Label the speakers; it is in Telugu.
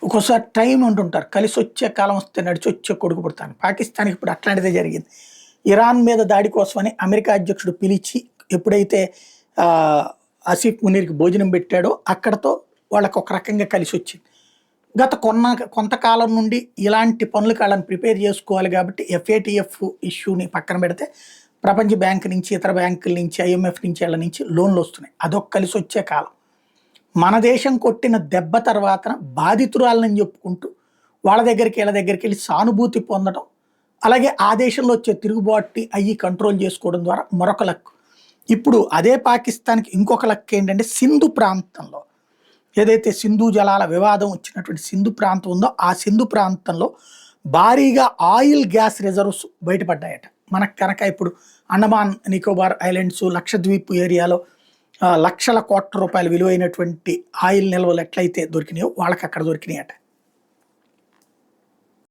Speaker 1: ఒక్కోసారి టైం అంటుంటారు, కలిసి వచ్చే కాలం వస్తే నడిచి వచ్చే కొడుకు పుడతాను. పాకిస్తాన్కి ఇప్పుడు అట్లాంటిదే జరిగింది. ఇరాన్ మీద దాడి కోసమని అమెరికా అధ్యక్షుడు పిలిచి ఎప్పుడైతే ఆ, ఆసిఫ్ మునీర్కి భోజనం పెట్టాడో అక్కడతో వాళ్ళకి ఒక రకంగా కలిసి వచ్చింది. గత కొంతకాలం నుండి ఇలాంటి పనులకు వాళ్ళని ప్రిపేర్ చేసుకోవాలి కాబట్టి ఎఫ్ఏటిఎఫ్ ఇష్యూని పక్కన పెడితే ప్రపంచ బ్యాంక్ నుంచి, ఇతర బ్యాంకుల నుంచి, ఐఎంఎఫ్ నుంచి, వాళ్ళ నుంచి లోన్లు వస్తున్నాయి. అదొక కలిసి వచ్చే కాలం. మన దేశం కొట్టిన దెబ్బ తర్వాత బాధితురాలని చెప్పుకుంటూ వాళ్ళ దగ్గరికి వీళ్ళ దగ్గరికి వెళ్ళి సానుభూతి పొందడం, అలాగే ఆ దేశంలో వచ్చే తిరుగుబాటుని అయ్యి కంట్రోల్ చేసుకోవడం ద్వారా మరొక లక్కు. ఇప్పుడు అదే పాకిస్తాన్కి ఇంకొక లక్కు ఏంటంటే, సింధు ప్రాంతంలో ఏదైతే సింధు జలాల వివాదం వచ్చినటువంటి సింధు ప్రాంతం ఉందో ఆ సింధు ప్రాంతంలో భారీగా ఆయిల్ గ్యాస్ రిజర్వ్స్ బయటపడ్డాయట. మనకు కనుక ఇప్పుడు అండమాన్ నికోబార్ ఐలాండ్స్, లక్షద్వీప్ ఏరియాలో లక్షల కోట్ల రూపాయల విలువైనటువంటి ఆయిల్ నిల్వలు ఎట్లయితే దొరికినాయో వాళ్ళకి అక్కడ దొరికినాయట.